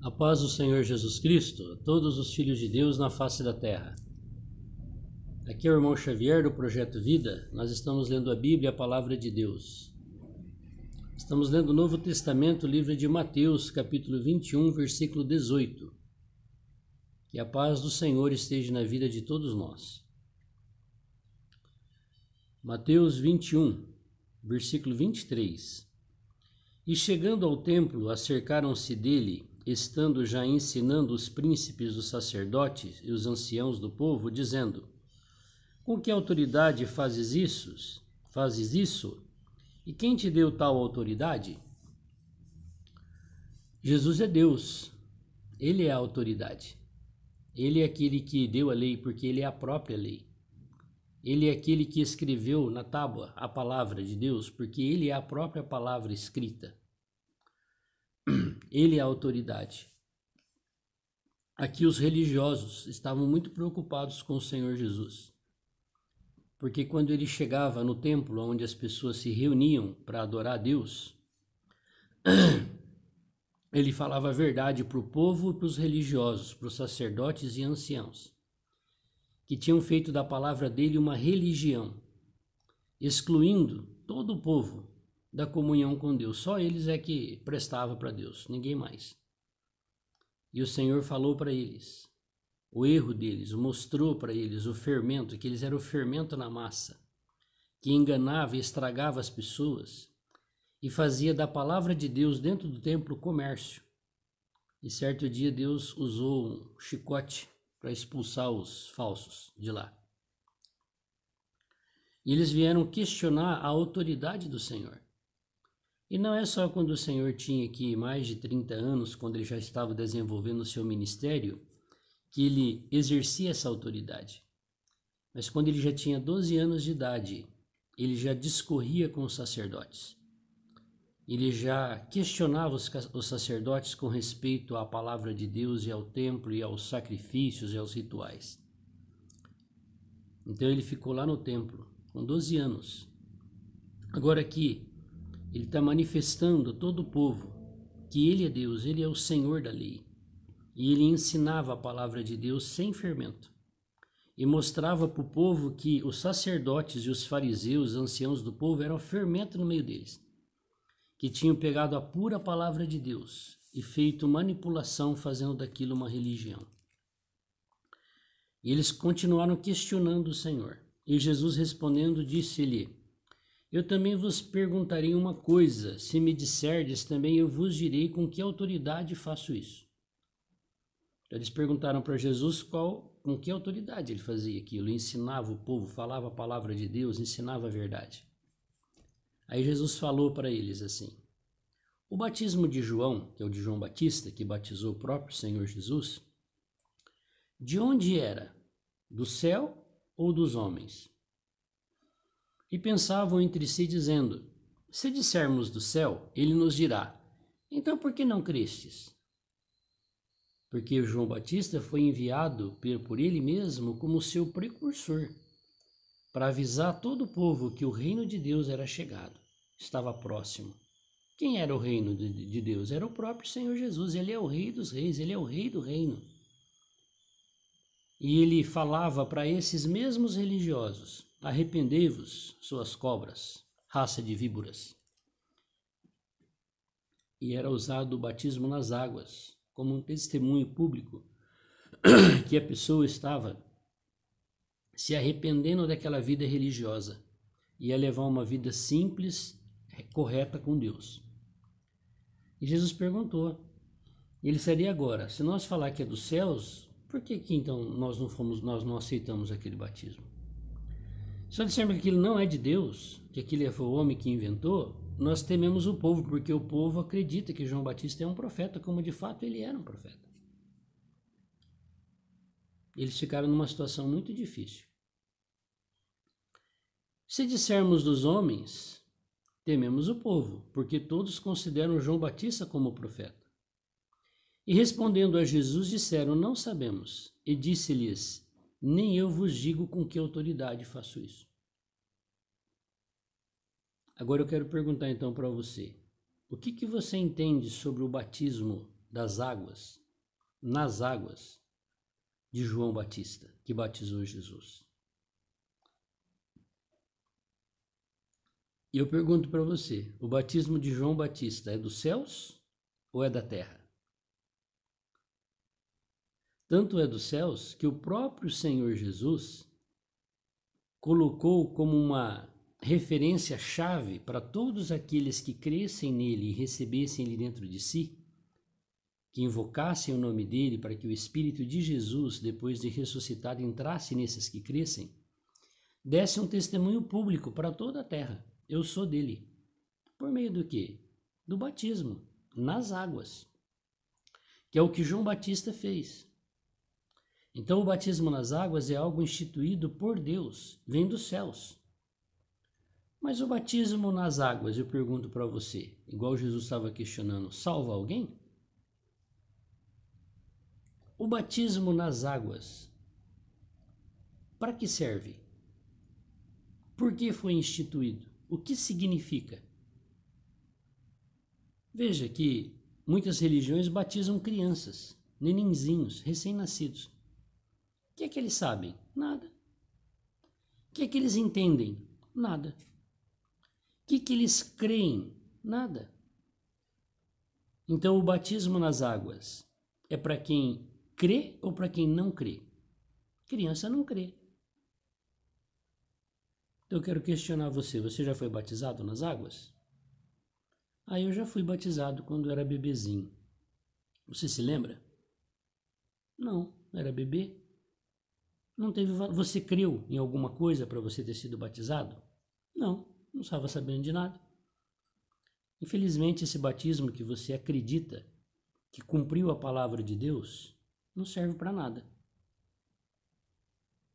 A paz do Senhor Jesus Cristo, a todos os filhos de Deus na face da terra. Aqui é o irmão Xavier do Projeto Vida. Nós estamos lendo a Bíblia, a Palavra de Deus. Estamos lendo o Novo Testamento, livro de Mateus, capítulo 21, versículo 18. Que a paz do Senhor esteja na vida de todos nós. Mateus 21, versículo 23. E chegando ao templo, acercaram-se dele, estando já ensinando os príncipes dos sacerdotes e os anciãos do povo, dizendo: Com que autoridade fazes isso? Fazes isso? E quem te deu tal autoridade? Jesus é Deus. Ele é a autoridade. Ele é aquele que deu a lei, porque ele é a própria lei. Ele é aquele que escreveu na tábua a palavra de Deus, porque ele é a própria palavra escrita. Ele é a autoridade. Aqui os religiosos estavam muito preocupados com o Senhor Jesus, porque quando ele chegava no templo onde as pessoas se reuniam para adorar a Deus, ele falava a verdade para o povo e para os religiosos, para os sacerdotes e anciãos, que tinham feito da palavra dele uma religião, excluindo todo o povo da comunhão com Deus. Só eles é que prestava para Deus, ninguém mais. E o Senhor falou para eles o erro deles, mostrou para eles o fermento, que eles eram o fermento na massa, que enganava e estragava as pessoas e fazia da palavra de Deus dentro do templo comércio. E certo dia Deus usou um chicote para expulsar os falsos de lá. E eles vieram questionar a autoridade do Senhor. E não é só quando o Senhor tinha aqui mais de 30 anos, quando ele já estava desenvolvendo o seu ministério, que ele exercia essa autoridade. Mas quando ele já tinha 12 anos de idade, ele já discorria com os sacerdotes. Ele já questionava os sacerdotes com respeito à palavra de Deus e ao templo e aos sacrifícios e aos rituais. Então ele ficou lá no templo, com 12 anos. Agora aqui, ele está manifestando a todo o povo que ele é Deus, ele é o Senhor da lei. E ele ensinava a palavra de Deus sem fermento. E mostrava para o povo que os sacerdotes e os fariseus, os anciãos do povo, eram fermento no meio deles. Que tinham pegado a pura palavra de Deus e feito manipulação, fazendo daquilo uma religião. E eles continuaram questionando o Senhor. E Jesus respondendo, disse-lhe: Eu também vos perguntarei uma coisa, se me disserdes também eu vos direi com que autoridade faço isso. Então eles perguntaram para Jesus com que autoridade ele fazia aquilo, ensinava o povo, falava a palavra de Deus, ensinava a verdade. Aí Jesus falou para eles assim: O batismo de João, que é o de João Batista, que batizou o próprio Senhor Jesus, de onde era? Do céu ou dos homens? E pensavam entre si, dizendo: Se dissermos do céu, ele nos dirá: Então por que não crestes? Porque João Batista foi enviado por ele mesmo como seu precursor, para avisar todo o povo que o reino de Deus era chegado, estava próximo. Quem era o reino de Deus? Era o próprio Senhor Jesus. Ele é o rei dos reis, ele é o rei do reino. E ele falava para esses mesmos religiosos: Arrependei-vos, suas cobras, raça de víboras. E era usado o batismo nas águas como um testemunho público que a pessoa estava se arrependendo daquela vida religiosa e ia levar uma vida simples, correta com Deus. E Jesus perguntou, ele seria agora, se nós falar que é dos céus, por que então nós não aceitamos aquele batismo? Se nós dissermos que aquilo não é de Deus, que aquilo foi o homem que inventou, nós tememos o povo, porque o povo acredita que João Batista é um profeta, como de fato ele era um profeta. Eles ficaram numa situação muito difícil. Se dissermos dos homens, tememos o povo, porque todos consideram João Batista como profeta. E respondendo a Jesus, disseram: Não sabemos. E disse-lhes: Nem eu vos digo com que autoridade faço isso. Agora eu quero perguntar então para você: o que você entende sobre o batismo das águas, nas águas de João Batista, que batizou Jesus. E eu pergunto para você, o batismo de João Batista é dos céus ou é da terra? Tanto é dos céus que o próprio Senhor Jesus colocou como uma referência-chave para todos aqueles que crescem nele e recebessem ele dentro de si, que invocassem o nome dele para que o Espírito de Jesus, depois de ressuscitado, entrasse nesses que crescem, desse um testemunho público para toda a terra. Eu sou dele. Por meio do quê? Do batismo, nas águas, que é o que João Batista fez. Então o batismo nas águas é algo instituído por Deus, vem dos céus. Mas o batismo nas águas, eu pergunto para você, igual Jesus estava questionando, salva alguém? O batismo nas águas, para que serve? Por que foi instituído? O que significa? Veja que muitas religiões batizam crianças, nenenzinhos, recém-nascidos. O que é que eles sabem? Nada. O que é que eles entendem? Nada. O que é que eles creem? Nada. Então o batismo nas águas é para quem crê ou para quem não crê? Criança não crê. Então eu quero questionar você. Você já foi batizado nas águas? Eu já fui batizado quando era bebezinho. Você se lembra? Não, era bebê. Não teve. Você creu em alguma coisa para você ter sido batizado? Não estava sabendo de nada. Infelizmente, esse batismo que você acredita que cumpriu a palavra de Deus não serve para nada.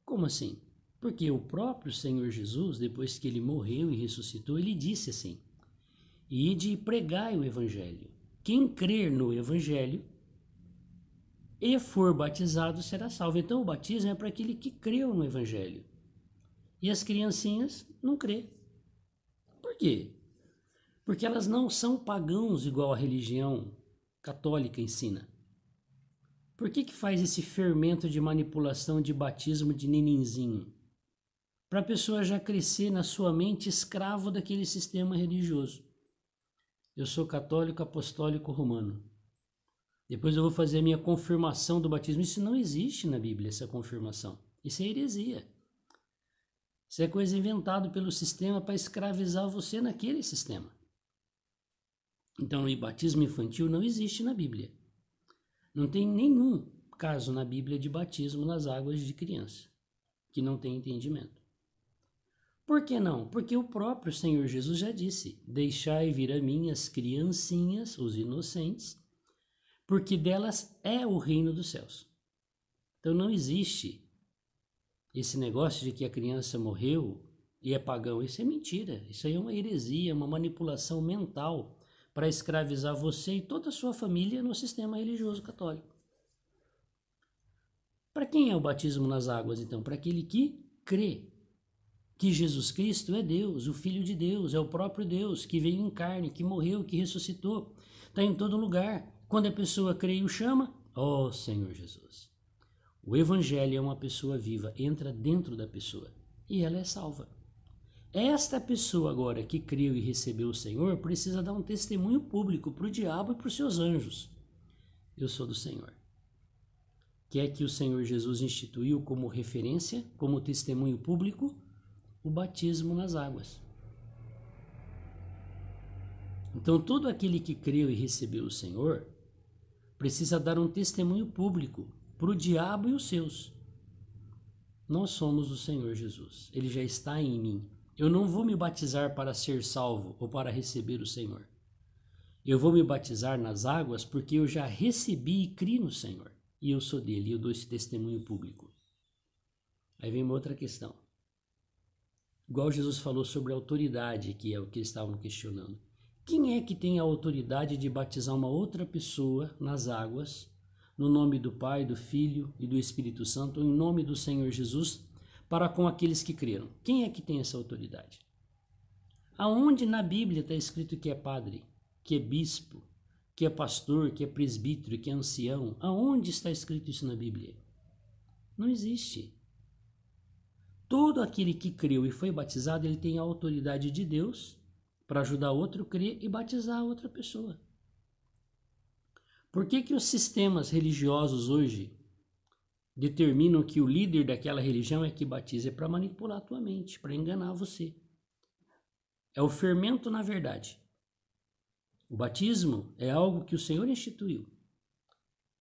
Como assim? Porque o próprio Senhor Jesus, depois que ele morreu e ressuscitou, ele disse assim: ide e pregai o evangelho. Quem crer no evangelho e for batizado será salvo. Então o batismo é para aquele que creu no evangelho. E as criancinhas não crê. Por quê? Porque elas não são pagãos igual a religião católica ensina. Por que faz esse fermento de manipulação de batismo de nenenzinho? Para a pessoa já crescer na sua mente escravo daquele sistema religioso. Eu sou católico apostólico romano. Depois eu vou fazer a minha confirmação do batismo. Isso não existe na Bíblia, essa confirmação. Isso é heresia. Isso é coisa inventada pelo sistema para escravizar você naquele sistema. Então, o batismo infantil não existe na Bíblia. Não tem nenhum caso na Bíblia de batismo nas águas de criança que não tem entendimento. Por que não? Porque o próprio Senhor Jesus já disse: deixai vir a mim as criancinhas, os inocentes, porque delas é o reino dos céus. Então não existe esse negócio de que a criança morreu e é pagão. Isso é mentira. Isso aí é uma heresia, uma manipulação mental para escravizar você e toda a sua família no sistema religioso católico. Para quem é o batismo nas águas, então? Para aquele que crê que Jesus Cristo é Deus, o Filho de Deus, é o próprio Deus que veio em carne, que morreu, que ressuscitou, está em todo lugar. Quando a pessoa crê e o chama, ó Senhor Jesus. O Evangelho é uma pessoa viva, entra dentro da pessoa e ela é salva. Esta pessoa agora que creu e recebeu o Senhor precisa dar um testemunho público para o diabo e para os seus anjos. Eu sou do Senhor. Que é que o Senhor Jesus instituiu como referência, como testemunho público, o batismo nas águas. Então todo aquele que creu e recebeu o Senhor precisa dar um testemunho público para o diabo e os seus. Nós somos o Senhor Jesus. Ele já está em mim. Eu não vou me batizar para ser salvo ou para receber o Senhor. Eu vou me batizar nas águas porque eu já recebi e criei no Senhor. E eu sou dele, e eu dou esse testemunho público. Aí vem uma outra questão. Igual Jesus falou sobre a autoridade, que é o que eles estavam questionando. Quem é que tem a autoridade de batizar uma outra pessoa nas águas, no nome do Pai, do Filho e do Espírito Santo, em nome do Senhor Jesus, para com aqueles que creram? Quem é que tem essa autoridade? Aonde na Bíblia está escrito que é padre, que é bispo, que é pastor, que é presbítero, que é ancião. Aonde está escrito isso na Bíblia? Não existe. Todo aquele que creu e foi batizado, ele tem a autoridade de Deus para ajudar outro a crer e batizar a outra pessoa. Por que que os sistemas religiosos hoje determinam que o líder daquela religião é que batiza? É para manipular a tua mente, para enganar você. É o fermento na verdade. O batismo é algo que o Senhor instituiu.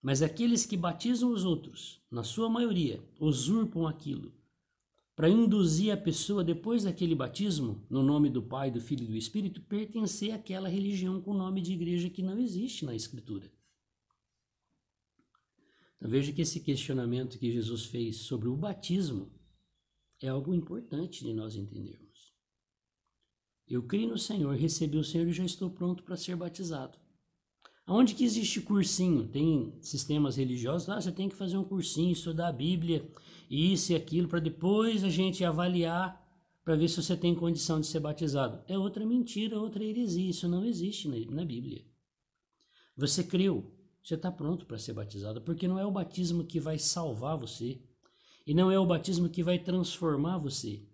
Mas aqueles que batizam os outros, na sua maioria, usurpam aquilo para induzir a pessoa, depois daquele batismo, no nome do Pai, do Filho e do Espírito, pertencer àquela religião com o nome de igreja que não existe na Escritura. Então veja que esse questionamento que Jesus fez sobre o batismo é algo importante de nós entendermos. Eu creio no Senhor, recebi o Senhor e já estou pronto para ser batizado. Aonde que existe cursinho? Tem sistemas religiosos, você tem que fazer um cursinho, estudar a Bíblia, isso e aquilo, para depois a gente avaliar para ver se você tem condição de ser batizado. É outra mentira, outra heresia, isso não existe na Bíblia. Você creu, você está pronto para ser batizado, porque não é o batismo que vai salvar você, e não é o batismo que vai transformar você,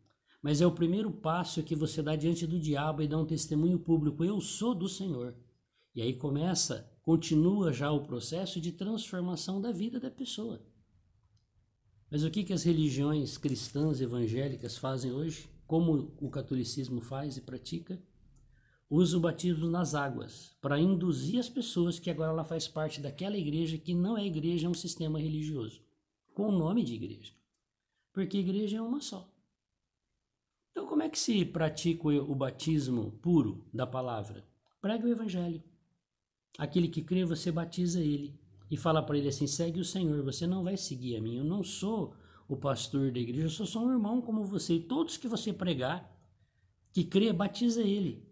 mas é o primeiro passo que você dá diante do diabo e dá um testemunho público, eu sou do Senhor. E aí continua já o processo de transformação da vida da pessoa. Mas o que as religiões cristãs evangélicas fazem hoje? Como o catolicismo faz e pratica? Usa o batismo nas águas para induzir as pessoas que agora ela faz parte daquela igreja que não é igreja, é um sistema religioso, com o nome de igreja. Porque igreja é uma só. Então como é que se pratica o batismo puro da palavra? Prega o evangelho. Aquele que crê, você batiza ele e fala para ele assim, segue o Senhor, você não vai seguir a mim, eu não sou o pastor da igreja, eu sou só um irmão como você, e todos que você pregar, que crê, batiza ele.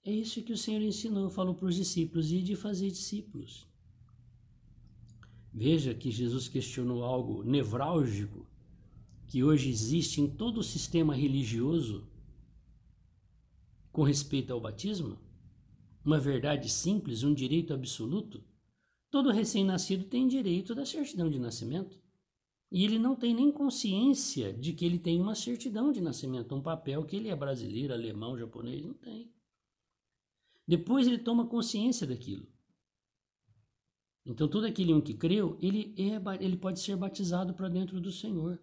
É isso que o Senhor ensinou, falou para os discípulos, e de fazer discípulos. Veja que Jesus questionou algo nevrálgico, que hoje existe em todo o sistema religioso com respeito ao batismo, uma verdade simples, um direito absoluto. Todo recém-nascido tem direito da certidão de nascimento. E ele não tem nem consciência de que ele tem uma certidão de nascimento, um papel que ele é brasileiro, alemão, japonês, não tem. Depois ele toma consciência daquilo. Então todo aquele que creu, ele pode ser batizado para dentro do Senhor.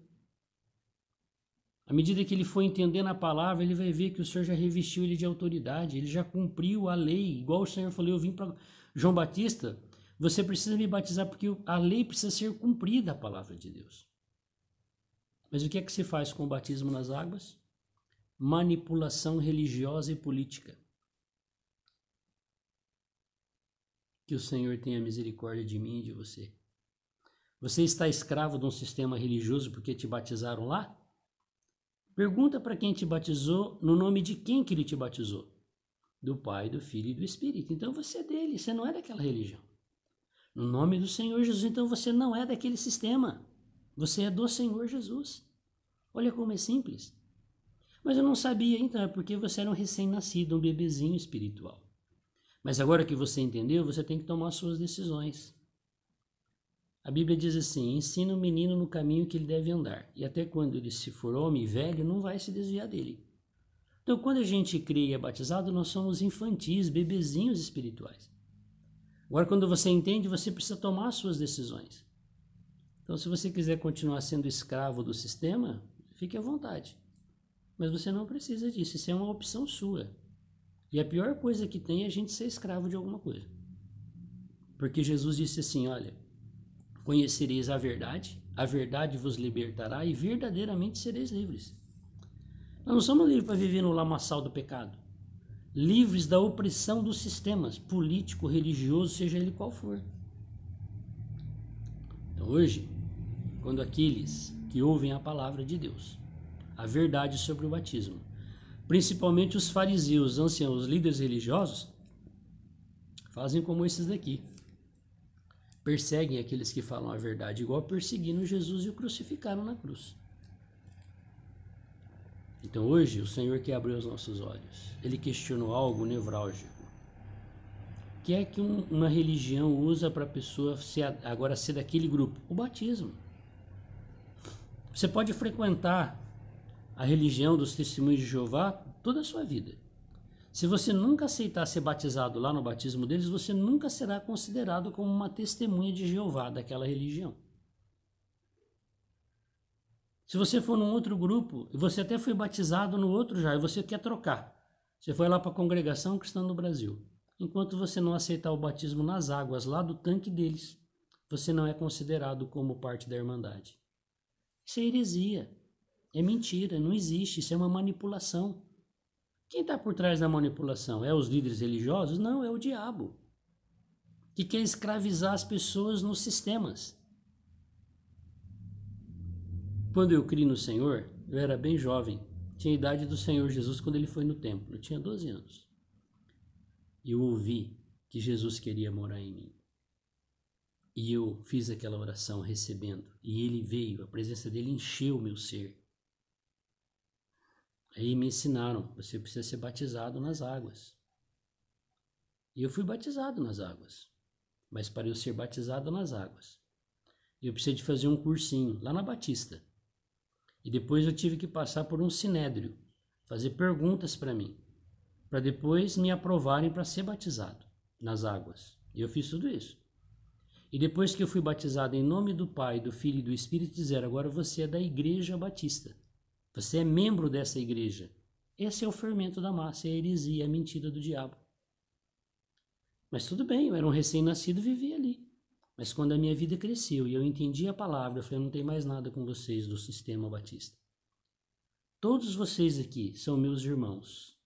À medida que ele for entendendo a palavra, ele vai ver que o Senhor já revestiu ele de autoridade, ele já cumpriu a lei, igual o Senhor falou, eu vim para João Batista, você precisa me batizar porque a lei precisa ser cumprida, a palavra de Deus. Mas o que é que se faz com o batismo nas águas? Manipulação religiosa e política. Que o Senhor tenha misericórdia de mim e de você. Você está escravo de um sistema religioso porque te batizaram lá? Pergunta para quem te batizou, no nome de quem que ele te batizou? Do Pai, do Filho e do Espírito. Então você é dele, você não é daquela religião. No nome do Senhor Jesus, então você não é daquele sistema. Você é do Senhor Jesus. Olha como é simples. Mas eu não sabia, então, é porque você era um recém-nascido, um bebezinho espiritual. Mas agora que você entendeu, você tem que tomar suas decisões. A Bíblia diz assim, ensina o menino no caminho que ele deve andar, e até quando ele se for homem velho, não vai se desviar dele. Então, quando a gente crê e é batizado, nós somos infantis, bebezinhos espirituais. Agora, quando você entende, você precisa tomar suas decisões. Então, se você quiser continuar sendo escravo do sistema, fique à vontade. Mas você não precisa disso, isso é uma opção sua. E a pior coisa que tem é a gente ser escravo de alguma coisa. Porque Jesus disse assim, olha, conhecereis a verdade vos libertará e verdadeiramente sereis livres. Nós não somos livres para viver no lamaçal do pecado. Livres da opressão dos sistemas, político, religioso, seja ele qual for. Então hoje, quando aqueles que ouvem a palavra de Deus, a verdade sobre o batismo, principalmente os fariseus, os anciãos, os líderes religiosos, fazem como esses daqui. Perseguem aqueles que falam a verdade, igual perseguiram Jesus e o crucificaram na cruz. Então hoje o Senhor quer abrir os nossos olhos. Ele questionou algo nevrálgico. que é que uma religião usa para a pessoa agora ser daquele grupo? O batismo. Você pode frequentar a religião dos Testemunhos de Jeová toda a sua vida. Se você nunca aceitar ser batizado lá no batismo deles, você nunca será considerado como uma testemunha de Jeová daquela religião. Se você for num outro grupo, e você até foi batizado no outro já, e você quer trocar, você foi lá para a Congregação Cristã no Brasil. Enquanto você não aceitar o batismo nas águas lá do tanque deles, você não é considerado como parte da Irmandade. Isso é heresia, é mentira, não existe, isso é uma manipulação. Quem está por trás da manipulação? É os líderes religiosos? Não, é o diabo, que quer escravizar as pessoas nos sistemas. Quando eu criei no Senhor, eu era bem jovem, tinha a idade do Senhor Jesus quando ele foi no templo, eu tinha 12 anos. E eu ouvi que Jesus queria morar em mim. E eu fiz aquela oração recebendo, e ele veio, a presença dele encheu o meu ser. Aí me ensinaram, você precisa ser batizado nas águas. E eu fui batizado nas águas, mas para eu ser batizado nas águas, eu precisei de fazer um cursinho lá na Batista. E depois eu tive que passar por um sinédrio, fazer perguntas para mim, para depois me aprovarem para ser batizado nas águas. E eu fiz tudo isso. E depois que eu fui batizado em nome do Pai, do Filho e do Espírito, disseram, agora você é da Igreja Batista. Você é membro dessa igreja. Esse é o fermento da massa, é a heresia, é a mentira do diabo. Mas tudo bem, eu era um recém-nascido e vivia ali. Mas quando a minha vida cresceu e eu entendi a palavra, eu falei, eu não tenho mais nada com vocês do sistema batista. Todos vocês aqui são meus irmãos.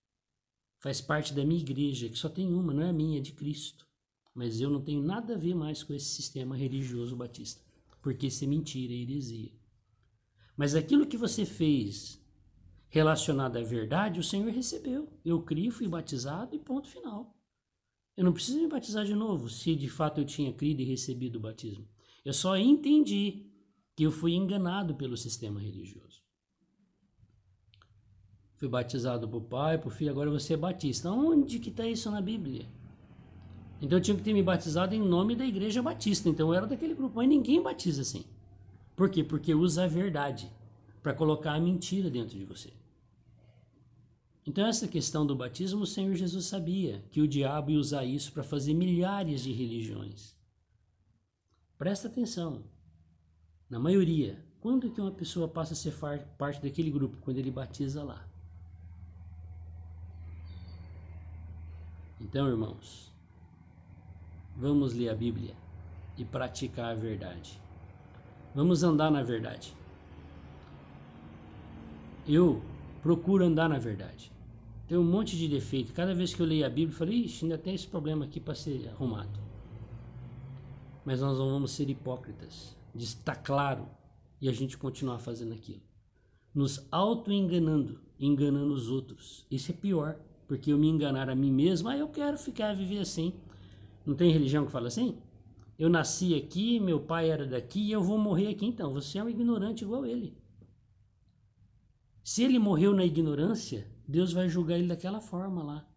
Faz parte da minha igreja, que só tem uma, não é a minha, é de Cristo. Mas eu não tenho nada a ver mais com esse sistema religioso batista, porque isso é mentira, é heresia. Mas aquilo que você fez relacionado à verdade, o Senhor recebeu. Eu criei, fui batizado e ponto final. Eu não preciso me batizar de novo, se de fato eu tinha crido e recebido o batismo. Eu só entendi que eu fui enganado pelo sistema religioso. Fui batizado por pai, por filho, agora você é batista. Onde que está isso na Bíblia? Então eu tinha que ter me batizado em nome da Igreja Batista. Então eu era daquele grupo, mas ninguém batiza assim. Por quê? Porque usa a verdade para colocar a mentira dentro de você. Então essa questão do batismo, o Senhor Jesus sabia que o diabo ia usar isso para fazer milhares de religiões. Presta atenção. Na maioria, quando que uma pessoa passa a ser parte daquele grupo? Quando ele batiza lá. Então, irmãos, vamos ler a Bíblia e praticar a verdade. Vamos andar na verdade. Eu procuro andar na verdade. Tem um monte de defeito. Cada vez que eu leio a Bíblia, eu falo, ixi, ainda tem esse problema aqui para ser arrumado. Mas nós não vamos ser hipócritas, de estar claro e a gente continuar fazendo aquilo. Nos auto-enganando, enganando os outros. Isso é pior, porque eu me enganar a mim mesmo, eu quero viver assim. Não tem religião que fala assim? Eu nasci aqui, meu pai era daqui e eu vou morrer aqui. Então, você é um ignorante igual ele. Se ele morreu na ignorância, Deus vai julgar ele daquela forma lá.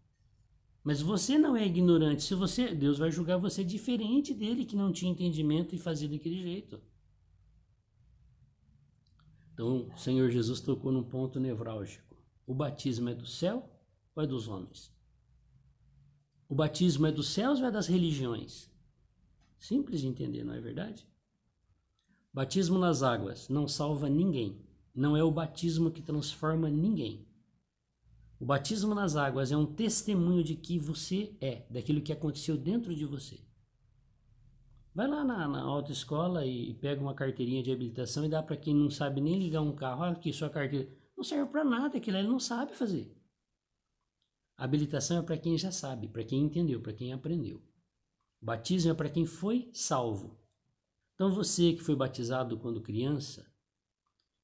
Mas você não é ignorante. Deus vai julgar você diferente dele, que não tinha entendimento e fazia daquele jeito. Então, o Senhor Jesus tocou num ponto nevrálgico. O batismo é do céu ou é dos homens? O batismo é dos céus ou é das religiões? Simples de entender, não é verdade? Batismo nas águas não salva ninguém. Não é o batismo que transforma ninguém. O batismo nas águas é um testemunho de que você é, daquilo que aconteceu dentro de você. Vai lá na autoescola e pega uma carteirinha de habilitação e dá para quem não sabe nem ligar um carro. Olha aqui, sua carteira. Não serve para nada, aquilo ele não sabe fazer. A habilitação é para quem já sabe, para quem entendeu, para quem aprendeu. O batismo é para quem foi salvo. Então você que foi batizado quando criança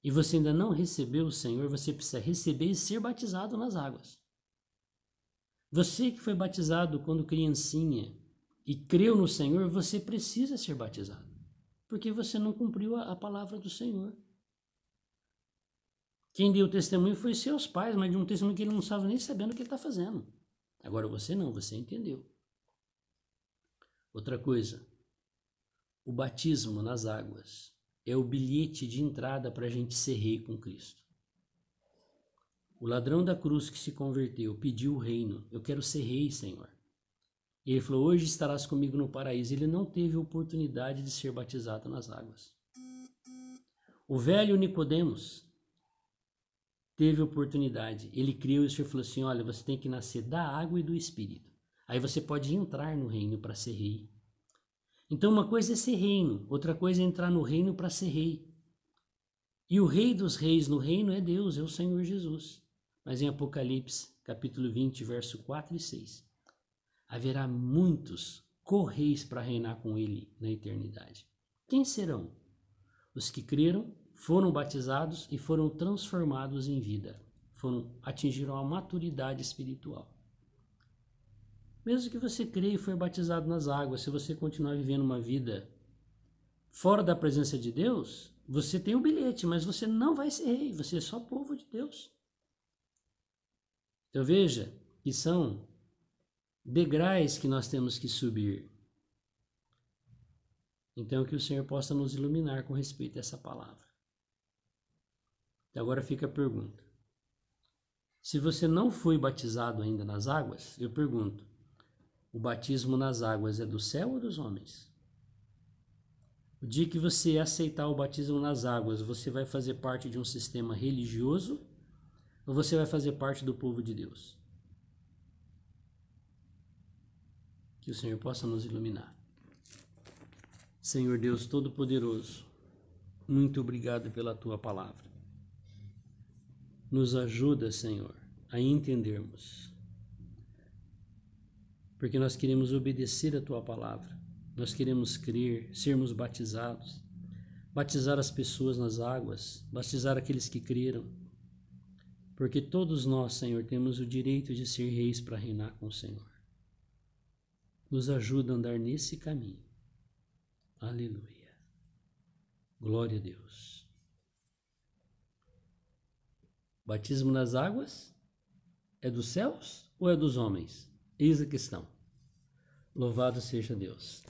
e você ainda não recebeu o Senhor, você precisa receber e ser batizado nas águas. Você que foi batizado quando criancinha e creu no Senhor, você precisa ser batizado, porque você não cumpriu a palavra do Senhor. Quem deu o testemunho foi seus pais, mas de um testemunho que ele não estava nem sabendo o que ele está fazendo. Agora você não, você entendeu. Outra coisa, o batismo nas águas é o bilhete de entrada para a gente ser rei com Cristo. O ladrão da cruz que se converteu pediu o reino. Eu quero ser rei, Senhor. E ele falou, hoje estarás comigo no paraíso. Ele não teve oportunidade de ser batizado nas águas. O velho Nicodemos teve oportunidade. Ele criou e o Senhor falou assim, olha, você tem que nascer da água e do Espírito. Aí você pode entrar no reino para ser rei. Então uma coisa é ser reino, outra coisa é entrar no reino para ser rei. E o rei dos reis no reino é Deus, é o Senhor Jesus. Mas em Apocalipse, capítulo 20, verso 4 e 6, haverá muitos co-reis para reinar com ele na eternidade. Quem serão? Os que creram, foram batizados e foram transformados em vida. Atingiram a maturidade espiritual. Mesmo que você creia e foi batizado nas águas, se você continuar vivendo uma vida fora da presença de Deus, você tem o bilhete, mas você não vai ser rei, você é só povo de Deus. Então veja que são degraus que nós temos que subir. Então que o Senhor possa nos iluminar com respeito a essa palavra. E agora fica a pergunta. Se você não foi batizado ainda nas águas, eu pergunto, o batismo nas águas é do céu ou dos homens? O dia que você aceitar o batismo nas águas, você vai fazer parte de um sistema religioso ou você vai fazer parte do povo de Deus? Que o Senhor possa nos iluminar. Senhor Deus Todo-Poderoso, muito obrigado pela Tua palavra. Nos ajuda, Senhor, a entendermos. Porque nós queremos obedecer a Tua palavra. Nós queremos crer, sermos batizados, batizar as pessoas nas águas, batizar aqueles que creram. Porque todos nós, Senhor, temos o direito de ser reis para reinar com o Senhor. Nos ajuda a andar nesse caminho. Aleluia. Glória a Deus. Batismo nas águas é dos céus ou é dos homens? Eis a questão. Louvado seja Deus.